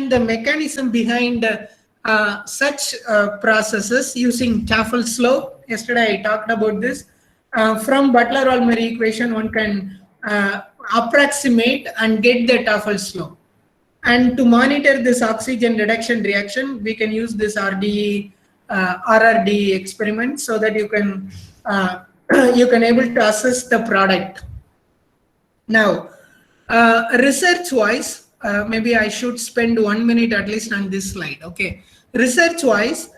the mechanism behind such processes using Tafel slope. Yesterday I talked about this. From Butler-Ulmer equation, one can approximate and get the Tafel slope. And to monitor this oxygen reduction reaction, we can use this RDE, RRD experiment so that you can able to assess the product. Now, research-wise, maybe I should spend 1 minute at least on this slide. Okay, research-wise,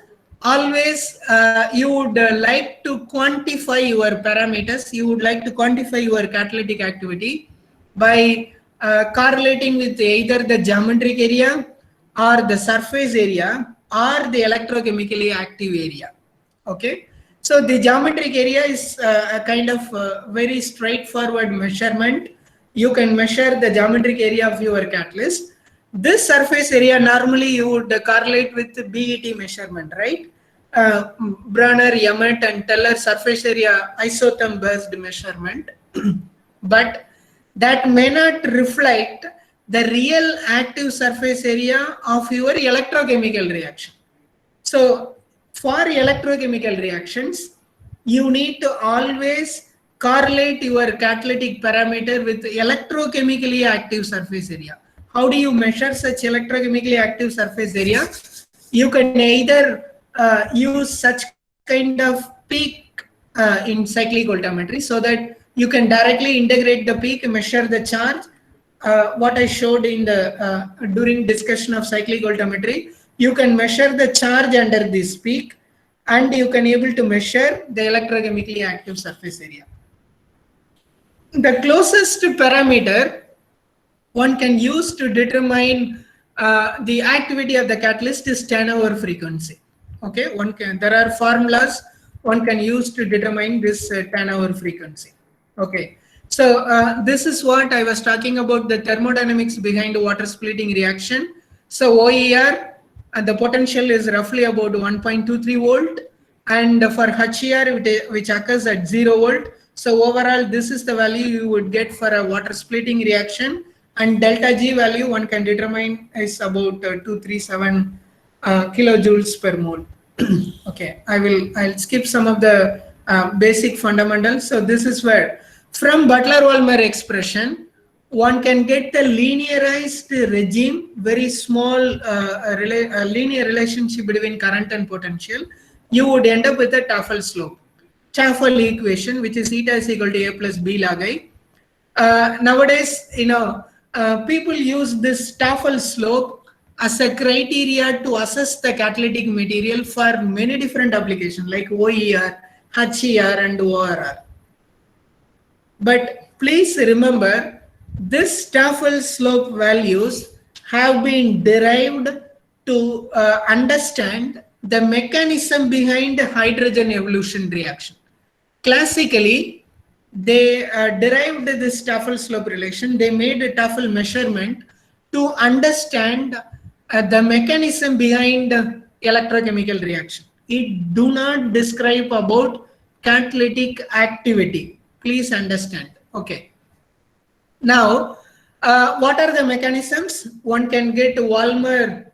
always you would like to quantify your parameters. You would like to quantify your catalytic activity by correlating with either the geometric area or the surface area or the electrochemically active area. Okay, so the geometric area is a kind of very straightforward measurement. You can measure the geometric area of your catalyst. This surface area normally you would correlate with the BET measurement, right? Brunner, Emmett and Teller surface area isotherm based measurement. But that may not reflect the real active surface area of your electrochemical reaction. So for electrochemical reactions, you need to always correlate your catalytic parameter with electrochemically active surface area. How do you measure such electrochemically active surface area? You can either use such kind of peak in cyclic voltammetry so that you can directly integrate the peak, measure the charge. What I showed in the during discussion of cyclic voltammetry, you can measure the charge under this peak and you can able to measure the electrochemically active surface area. The closest parameter one can use to determine the activity of the catalyst is turnover frequency. Okay, there are formulas one can use to determine this turnover frequency. Okay, so this is what I was talking about, the thermodynamics behind the water splitting reaction. So OER, the potential is roughly about 1.23 volt, and for HER, which occurs at 0 volt. So overall, this is the value you would get for a water splitting reaction, and delta G value one can determine is about 237 kilojoules per mole. Okay, I'll skip some of the basic fundamentals. So this is where from Butler-Ulmer expression, one can get the linearized regime, very small linear relationship between current and potential. You would end up with a Tafel slope. Tafel equation, which is eta is equal to A plus B log I. Nowadays, people use this Tafel slope as a criteria to assess the catalytic material for many different applications like OER, HER and ORR. But please remember, this Tafel slope values have been derived to understand the mechanism behind hydrogen evolution reaction. Classically, they derived this Tafel slope relation. They made a Tafel measurement to understand the mechanism behind electrochemical reaction. It do not describe about catalytic activity. Please understand. Okay. Now, what are the mechanisms? One can get Walmer.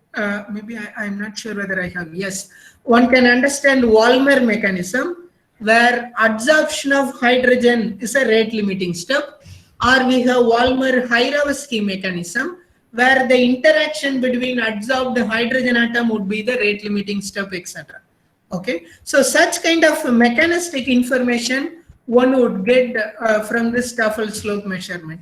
Maybe I'm not sure whether I have. Yes, one can understand Walmer mechanism, where adsorption of hydrogen is a rate limiting step, or we have Walmer-Hajrowski mechanism, where the interaction between adsorbed hydrogen atom would be the rate limiting step, etc. Okay, so such kind of mechanistic information one would get from this Tafel slope measurement.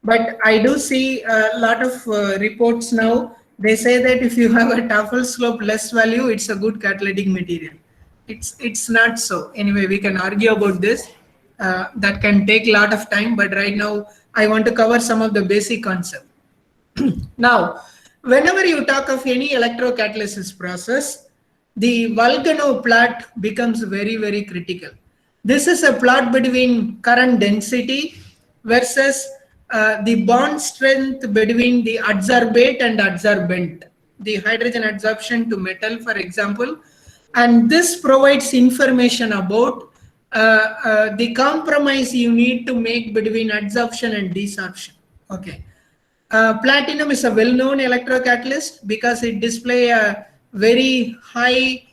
But I do see a lot of reports now. They say that if you have a Tafel slope less value, it's a good catalytic material. It's not so. Anyway, we can argue about this. That can take a lot of time, but right now I want to cover some of the basic concepts. Now, whenever you talk of any electrocatalysis process, the Volcano plot becomes very, very critical. This is a plot between current density versus the bond strength between the adsorbate and adsorbent, the hydrogen adsorption to metal, for example. And this provides information about the compromise you need to make between adsorption and desorption. Okay. Platinum is a well-known electrocatalyst because it displays a very high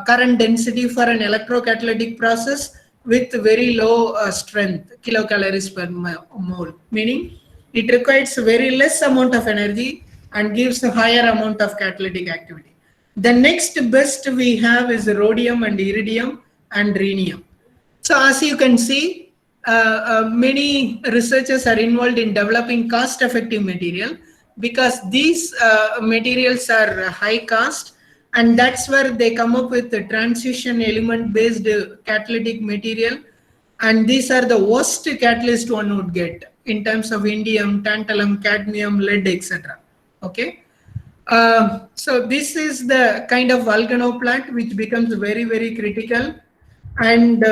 current density for an electrocatalytic process with very low strength, kilocalories per mole, meaning it requires very less amount of energy and gives a higher amount of catalytic activity. The next best we have is rhodium and iridium and rhenium. So as you can see, many researchers are involved in developing cost-effective material because these materials are high cost, and that's where they come up with the transition element-based catalytic material. And these are the worst catalyst one would get in terms of indium, tantalum, cadmium, lead, etc. Okay. So this is the kind of volcanoplot which becomes very, very critical, and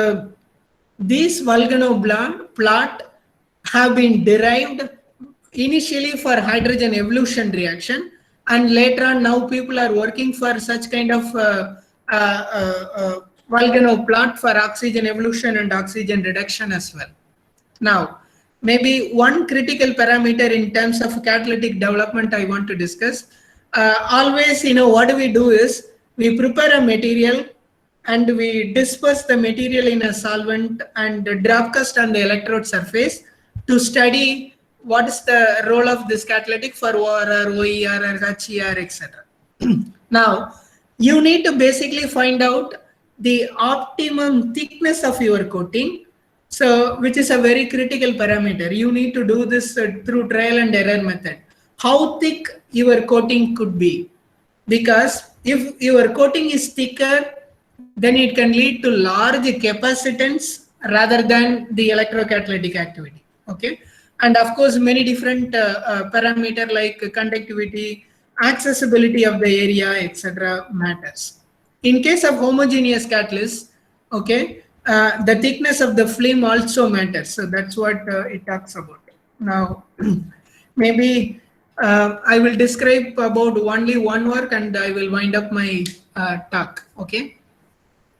these volcanoplot have been derived initially for hydrogen evolution reaction, and later on now people are working for such kind of volcanoplot for oxygen evolution and oxygen reduction as well. Now, maybe one critical parameter in terms of catalytic development I want to discuss. Always, what do we do is we prepare a material and we disperse the material in a solvent and drop cast on the electrode surface to study what is the role of this catalytic for ORR, OER, HER, etc. Now, you need to basically find out the optimum thickness of your coating, so which is a very critical parameter. You need to do this through trial and error method. How thick your coating could be, because if your coating is thicker, then it can lead to large capacitance rather than the electrocatalytic activity. Okay, and of course many different parameter like conductivity, accessibility of the area, etc. matters. In case of homogeneous catalysts, okay, the thickness of the film also matters. So that's what it talks about. Now, maybe I will describe about only one work and I will wind up my talk. Okay.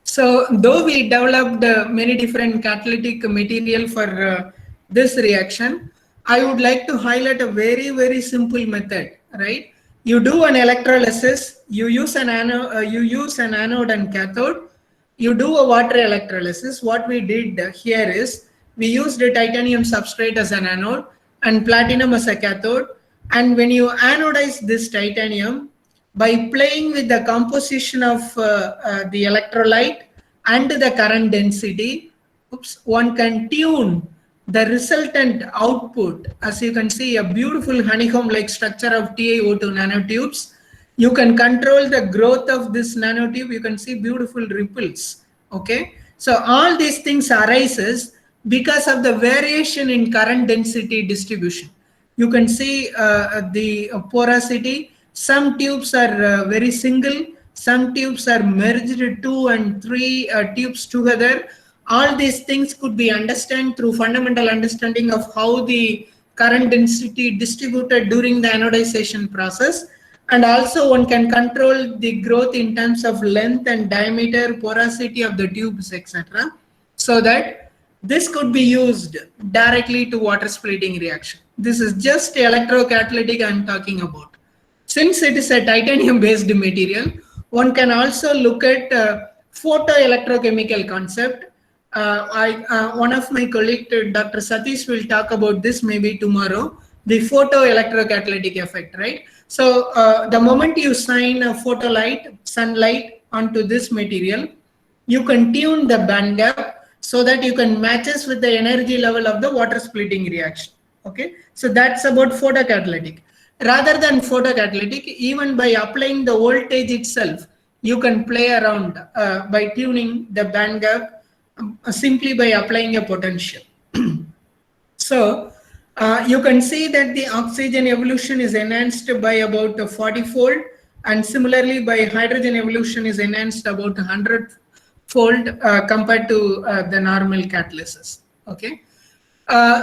So though we developed many different catalytic material for this reaction, I would like to highlight a very, very simple method, right? You do an electrolysis, you use an anode and cathode, you do a water electrolysis. What we did here is we used a titanium substrate as an anode and platinum as a cathode. And when you anodize this titanium, by playing with the composition of the electrolyte and the current density, one can tune the resultant output. As you can see, a beautiful honeycomb-like structure of TiO2 nanotubes. You can control the growth of this nanotube. You can see beautiful ripples. Okay, so all these things arises because of the variation in current density distribution. You can see the porosity. Some tubes are very single, some tubes are merged 2 and 3 tubes together. All these things could be understood through fundamental understanding of how the current density distributed during the anodization process, and also one can control the growth in terms of length and diameter, porosity of the tubes, etc. So that this could be used directly to water splitting reaction. This is just electrocatalytic I am talking about. Since it is a titanium based material, one can also look at photoelectrochemical concept. One of my colleagues, Dr. Satish, will talk about this maybe tomorrow, the photoelectrocatalytic effect, right? So the moment you shine a sunlight onto this material, you can tune the band gap so that you can matches with the energy level of the water splitting reaction. Okay, so that's about photocatalytic. Rather than photocatalytic, even by applying the voltage itself, you can play around by tuning the band gap simply by applying a potential. So you can see that the oxygen evolution is enhanced by about 40-fold, and similarly by hydrogen evolution is enhanced about 100-fold compared to the normal catalysis. Okay.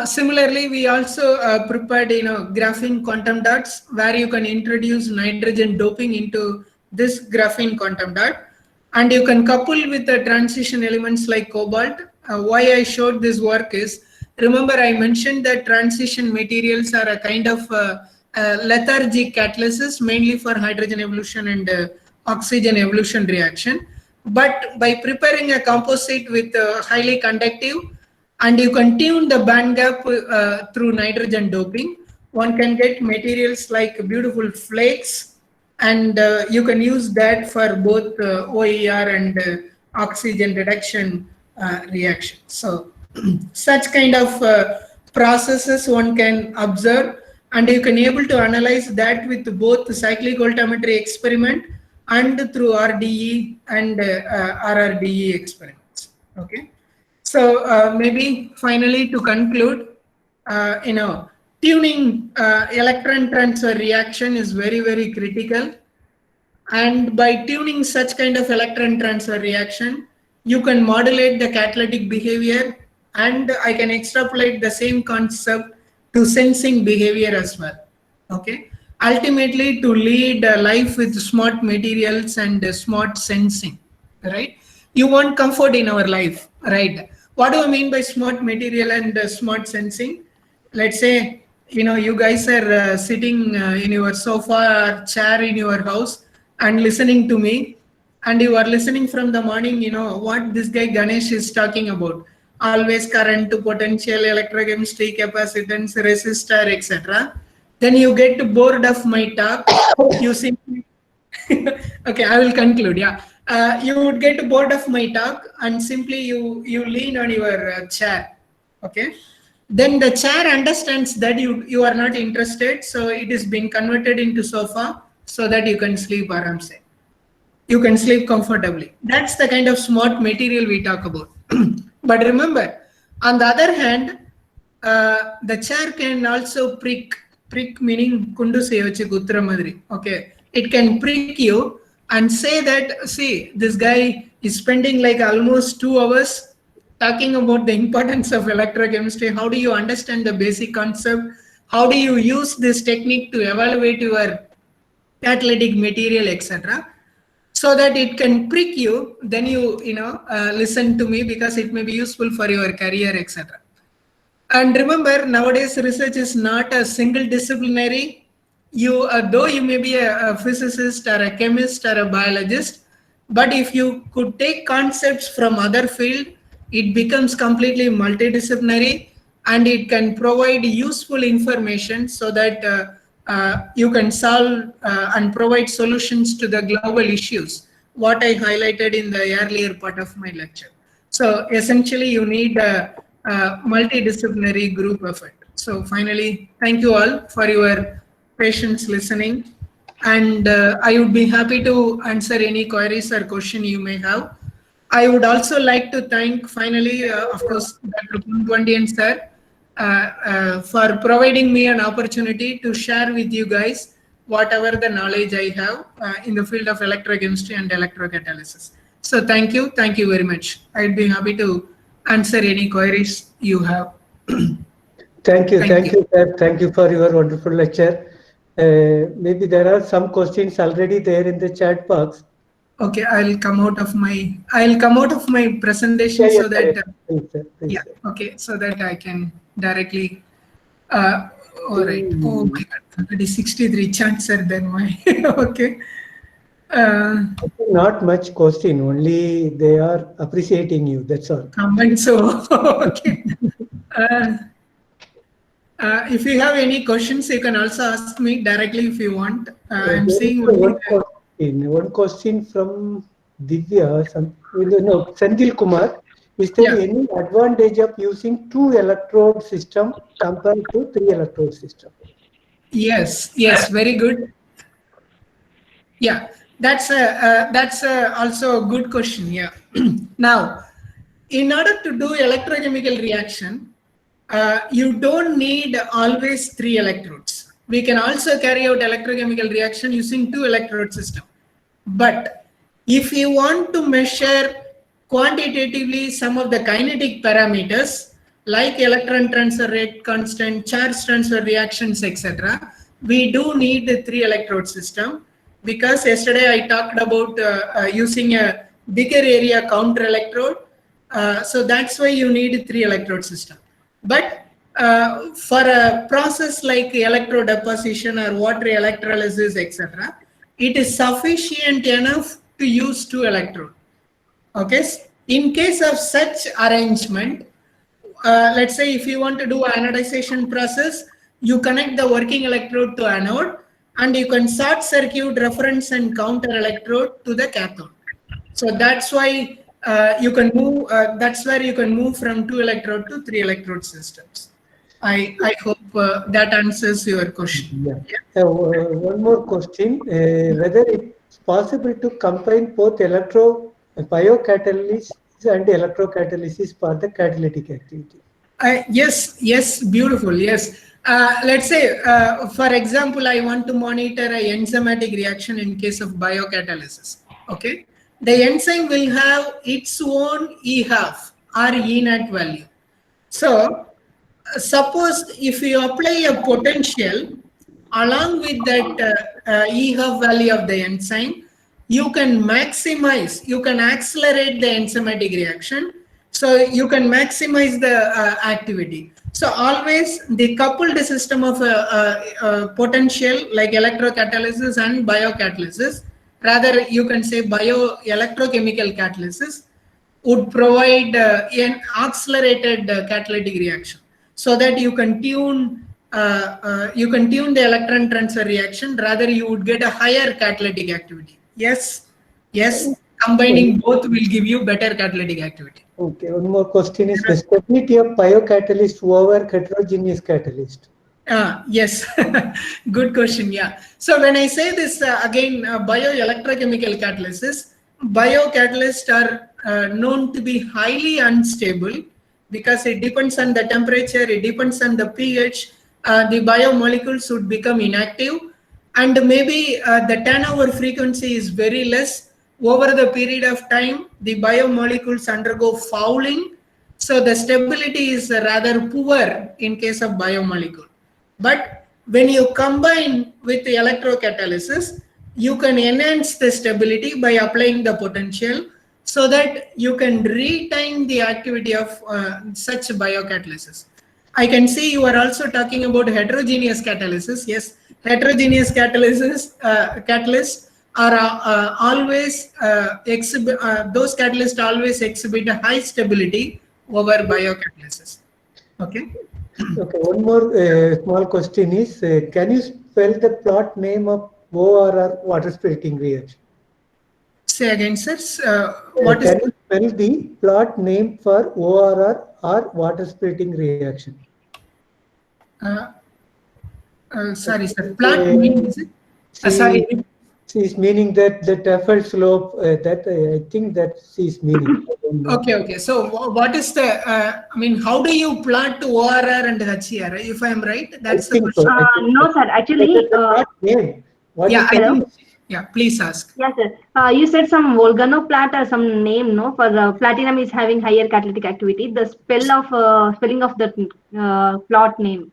Similarly, we also prepared graphene quantum dots where you can introduce nitrogen doping into this graphene quantum dot, and you can couple with the transition elements like cobalt. Why I showed this work is Remember, I mentioned that transition materials are a kind of lethargic catalysis, mainly for hydrogen evolution and oxygen evolution reaction. But by preparing a composite with highly conductive, and you can tune the band gap through nitrogen doping, one can get materials like beautiful flakes, and you can use that for both OER and oxygen reduction reaction. So such kind of processes one can observe, and you can able to analyze that with both the cyclic voltammetry experiment and through RDE and RRDE experiments. Okay, so maybe finally to conclude, tuning electron transfer reaction is very critical, and by tuning such kind of electron transfer reaction, you can modulate the catalytic behavior, and I can extrapolate the same concept to sensing behavior as well. Okay, ultimately to lead a life with smart materials and smart sensing, right? You want comfort in our life, right? What do I mean by smart material and smart sensing? Let's say, you guys are sitting in your sofa or chair in your house and listening to me, and you are listening from the morning, what this guy Ganesh is talking about, always current to potential, electrochemistry, capacitance, resistor, etc. Then you get bored of my talk, you simply okay, I will conclude. Yeah, you would get bored of my talk, and simply you lean on your chair. Okay, then the chair understands that you are not interested, so it is being converted into sofa so that you can sleep aram se. You can sleep comfortably. That's the kind of smart material we talk about. But remember, on the other hand, the chair can also prick meaning kundu seyoche kutra madri. Okay, it can prick you and say that, see, this guy is spending like almost 2 hours talking about the importance of electrochemistry. How do you understand the basic concept? How do you use this technique to evaluate your catalytic material, etc., so that it can prick you? Then you listen to me, because it may be useful for your career, etc. And remember, nowadays research is not a single disciplinary. Though you may be a physicist or a chemist or a biologist, but if you could take concepts from other field, it becomes completely multidisciplinary, and it can provide useful information so that you can solve and provide solutions to the global issues, what I highlighted in the earlier part of my lecture. So essentially, you need a multidisciplinary group effort. So finally, thank you all for your patience listening, and I would be happy to answer any queries or question you may have. I would also like to thank finally, of course, Dr. Coimbatore sir for providing me an opportunity to share with you guys whatever the knowledge I have in the field of electrochemistry and electrocatalysis. So thank you very much. I'd be happy to answer any queries you have. Thank you, sir. Thank you for your wonderful lecture. Maybe there are some questions already there in the chat box. Okay, I'll come out of my presentation so that please, okay, so that I can directly. All right. Oh my God, already 63 chats are there. My okay. Not much question. Only they are appreciating you. That's all. Comment so okay. If you have any questions, you can also ask me directly if you want. I'm seeing one question from Divya. Senthil Kumar. Is there any advantage of using 2 electrode system compared to 3 electrode system? Yes, very good. Yeah, that's also a good question. Yeah. Now, in order to do electrochemical reaction, you don't need always 3 electrodes. We can also carry out electrochemical reaction using 2 electrode system. But if you want to measure quantitatively some of the kinetic parameters like electron transfer rate constant, charge transfer reactions, etc., we do need the 3 electrode system, because yesterday I talked about using a bigger area counter electrode. So that's why you need 3 electrode system. But for a process like electrodeposition or water electrolysis, etc., it is sufficient enough to use 2 electrodes. Okay, in case of such arrangement, let's say if you want to do anodization process, you connect the working electrode to anode and you can short circuit reference and counter electrode to the cathode. So that's why you can move, that's where you can move from 2 electrode to 3 electrode systems. I hope that answers your question. Yeah. One more question, whether it's possible to combine both biocatalysis and electrocatalysis for the catalytic activity. Yes, beautiful. Yes. Let's say, for example, I want to monitor a enzymatic reaction in case of biocatalysis. Okay. The enzyme will have its own E half or E naught value. So, suppose if you apply a potential along with that E half value of the enzyme, you can maximize, you can accelerate the enzymatic reaction. So you can maximize the activity. So always the coupled system of potential like electrocatalysis and biocatalysis, rather you can say bioelectrochemical catalysis, would provide an accelerated catalytic reaction, so that you can tune the electron transfer reaction. Rather, you would get a higher catalytic activity. Yes, combining both will give you better catalytic activity. Okay, one more question is the stability of biocatalyst over heterogeneous catalyst. Yes, good question. Yeah. So when I say this again, bioelectrochemical catalysis, biocatalysts are known to be highly unstable because it depends on the temperature, it depends on the pH. The biomolecules would become inactive, and maybe the turnover frequency is very less. Over the period of time, the biomolecules undergo fouling, so the stability is rather poor in case of biomolecule. But when you combine with the electrocatalysis, you can enhance the stability by applying the potential, so that you can retain the activity of such biocatalysis. I can see you are also talking about heterogeneous catalysis. Yes, heterogeneous catalysts are always those catalysts always exhibit a high stability over biocatalysis. Okay. Okay, one more small question is, can you spell the plot name of ORR water splitting reaction? Say again, sir. Can you spell the plot name for ORR or water splitting reaction? Sorry, sir. Plot means sorry. She's meaning that the Tafel slope. That I think that she's meaning. Okay. So what is the? I mean, how do you plot ORR and HER? If I am right, that's the question. So. No, sir. Actually, yeah. Please ask. Yes, sir. You said some Volcano plat or some name, no? For platinum is having higher catalytic activity. The spelling of the plot name.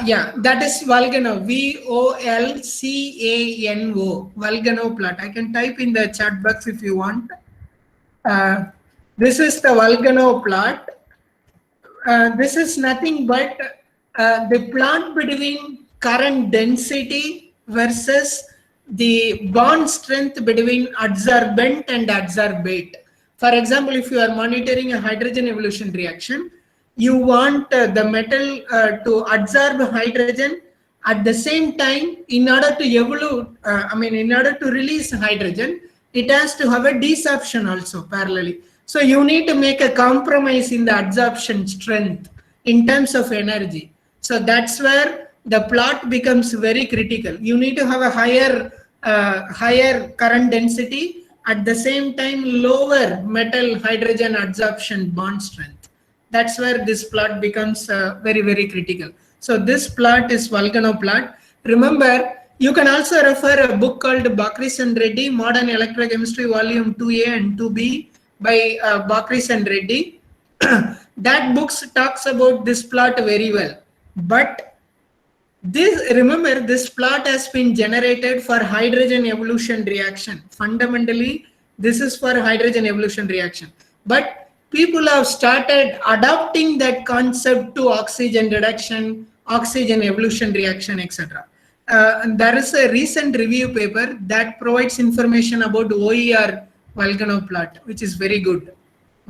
Yeah, that is Volcano. VOLCANO. Volcano plot. I can type in the chat box if you want. This is the Volcano plot. This is nothing but the plot between current density versus the bond strength between adsorbent and adsorbate. For example, if you are monitoring a hydrogen evolution reaction, you want the metal to adsorb hydrogen at the same time. In order to evolve, in order to release hydrogen, it has to have a desorption also parallelly. So you need to make a compromise in the adsorption strength in terms of energy. So that's where the plot becomes very critical. You need to have a higher current density, at the same time lower metal hydrogen adsorption bond strength. That's where this plot becomes very, very critical. So this plot is Volcano plot. Remember, you can also refer a book called Bakris and Reddy, Modern Electrochemistry, Volume 2A and 2B by Bakris and Reddy. That book talks about this plot very well. But remember, this plot has been generated for hydrogen evolution reaction. Fundamentally, this is for hydrogen evolution reaction. But people have started adopting that concept to oxygen reduction, oxygen evolution reaction, etc. And there is a recent review paper that provides information about OER volcanoplot, which is very good.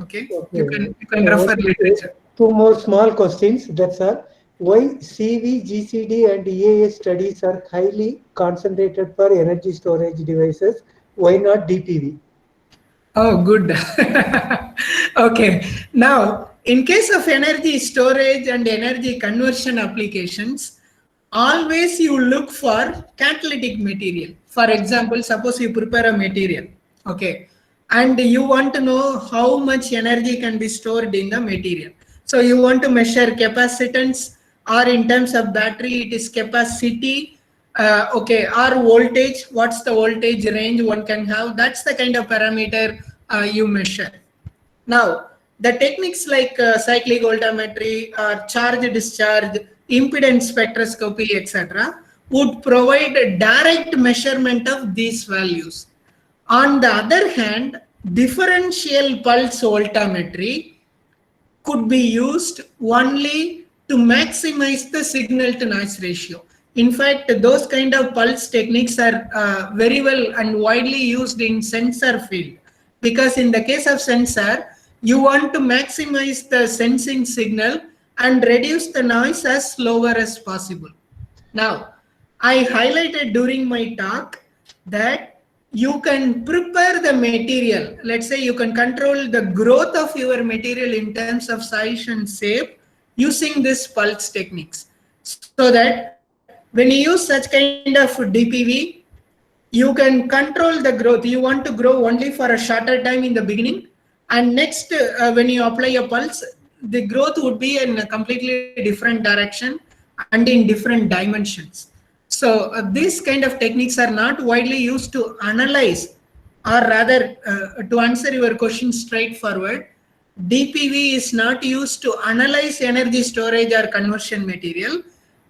Okay, Okay. you can refer literature. Two more small questions. That's all. Why CV, GCD, and EAS studies are highly concentrated for energy storage devices? Why not DPV? Oh, good. Okay. Now, in case of energy storage and energy conversion applications, always you look for catalytic material. For example, suppose you prepare a material, okay, and you want to know how much energy can be stored in the material. So you want to measure capacitance, or in terms of battery, it is capacity. Okay, or voltage, what's the voltage range one can have? That's the kind of parameter you measure. Now, the techniques like cyclic voltammetry or charge discharge, impedance spectroscopy, etc., would provide a direct measurement of these values. On the other hand, differential pulse voltammetry could be used only to maximize the signal to noise ratio. In fact, those kind of pulse techniques are very well and widely used in sensor field, because in the case of sensor, you want to maximize the sensing signal and reduce the noise as lower as possible. Now, I highlighted during my talk that you can prepare the material. Let's say you can control the growth of your material in terms of size and shape using this pulse techniques. So that when you use such kind of DPV, you can control the growth. You want to grow only for a shorter time in the beginning, and next when you apply a pulse, the growth would be in a completely different direction and in different dimensions. So these kind of techniques are not widely used to analyze, or rather to answer your question straightforward, DPV is not used to analyze energy storage or conversion material,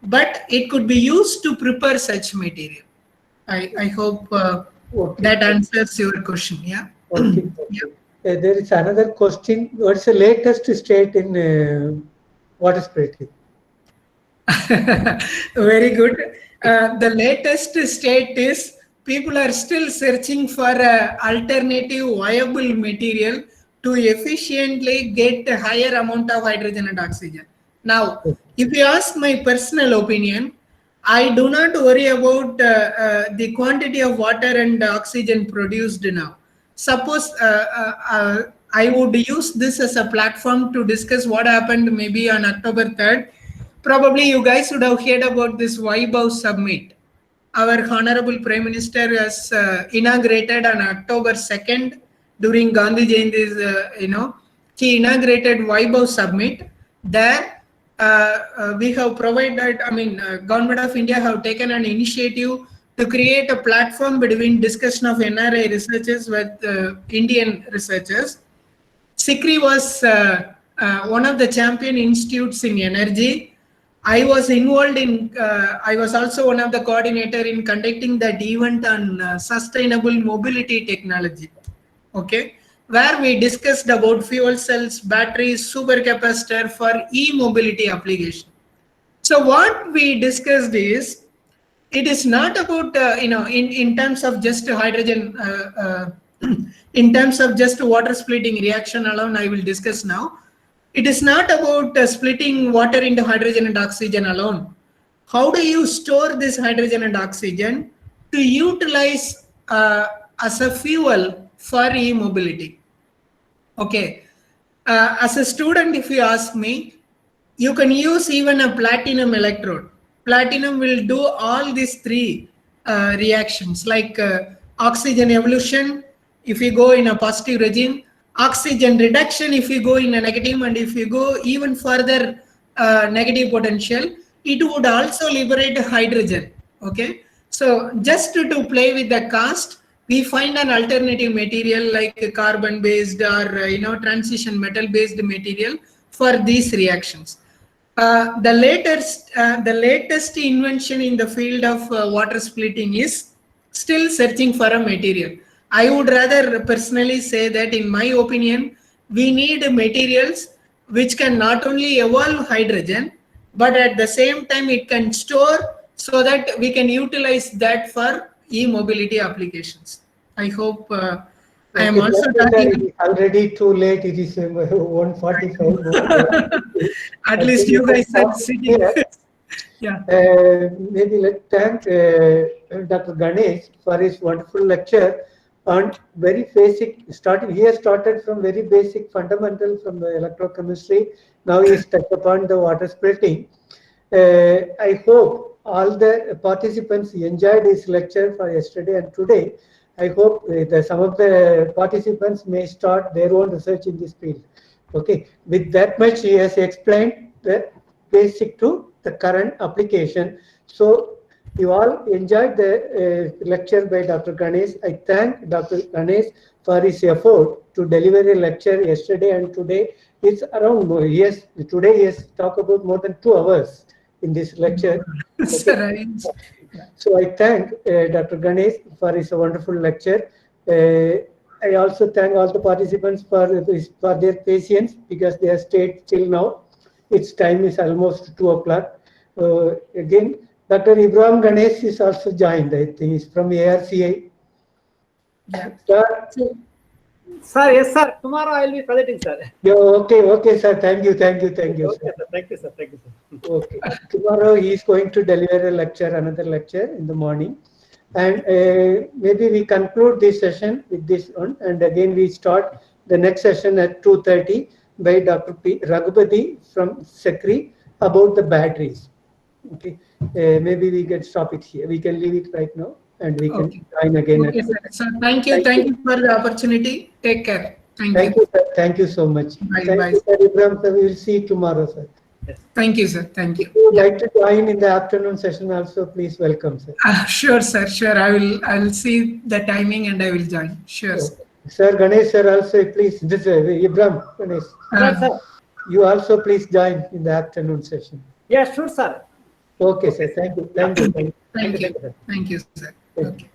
but it could be used to prepare such material. I hope Okay. that answers your question. Yeah. Okay. Yeah. There is another question. What's the latest state in water splitting? Very good. The latest state is people are still searching for an alternative viable material to efficiently get a higher amount of hydrogen and oxygen. Now, if you ask my personal opinion, I do not worry about the quantity of water and oxygen produced now. Suppose I would use this as a platform to discuss what happened maybe on October 3rd. Probably you guys would have heard about this Vaibhav summit. Our Honorable Prime Minister has inaugurated on October 2nd during Gandhi Jayanti's, he inaugurated Vaibhav summit. There we have provided, Government of India have taken an initiative to create a platform between discussion of NRI researchers with Indian researchers. SICRI was one of the champion institutes in energy. I was involved in, I was also one of the coordinator in conducting that event on sustainable mobility technology, okay, where we discussed about fuel cells, batteries, supercapacitor for e-mobility application. So what we discussed is, it is not about, in terms of just hydrogen, in terms of just water splitting reaction alone, I will discuss now. It is not about splitting water into hydrogen and oxygen alone. How do you store this hydrogen and oxygen to utilize as a fuel for e-mobility? Okay. As a student, if you ask me, you can use even a platinum electrode. Platinum will do all these three reactions, like oxygen evolution if you go in a positive regime, oxygen reduction if you go in a negative, and if you go even further negative potential, it would also liberate hydrogen. Okay, so just to play with the cost, we find an alternative material like carbon based or transition metal based material for these reactions. The latest invention in the field of water splitting is still searching for a material. I would rather personally say that, in my opinion, we need materials which can not only evolve hydrogen, but at the same time it can store, so that we can utilize that for e-mobility applications. I hope I am Okay, also sir, it talking. is already too late. It is 1:45 now. At I least think we you can guys are stop sitting. here. Yeah. Maybe let's thank Dr. Ganesh for his wonderful lecture on very basic starting. He has started from very basic fundamental from the electrochemistry. Now he is touched upon the water splitting. I hope all the participants enjoyed his lecture for yesterday and today. I hope some of the participants may start their own research in this field. Okay, with that much he has explained the basic to the current application. So you all enjoyed the lecture by Dr. Ganesh. I thank Dr. Ganesh for his effort to deliver a lecture yesterday and today. It's around, yes, today he has talked about more than 2 hours in this lecture. Okay. So I thank Dr. Ganesh for his wonderful lecture. I also thank all the participants for their patience, because they have stayed till now. Its time is almost 2 o'clock. Again, Dr. Ibrahim Ganesh is also joined. I think he's from ARCI. Yeah. Sir, yes, sir. Tomorrow I will be presenting, sir. Yeah, okay, sir. Thank you, sir. Okay, sir. Thank you, sir. Okay. Tomorrow he is going to deliver a lecture, another lecture in the morning. And maybe we conclude this session with this one. And again, we start the next session at 2:30 by Dr. P. Raghupati from Secri about the batteries. Okay. Maybe we can stop it here. We can leave it right now, and we can join again. Okay, sir. So thank you for the opportunity. Take care. Thank you, sir. Thank you so much. Bye, Thank bye. you, sir. Ibrahim, sir. We will see you tomorrow, sir. Yes. Thank you, sir. Thank you. If you would like to join in the afternoon session also, please welcome, sir. Sure, sir. Sure. I will see the timing and I will join. Sure. Okay. Sir Ganesh, sir, also please. This Ibrahim Ganesh. Sir. You also please join in the afternoon session. Yeah, sure, sir. Okay, sir. Thank you. Thank you. Thank you, sir. Thank you.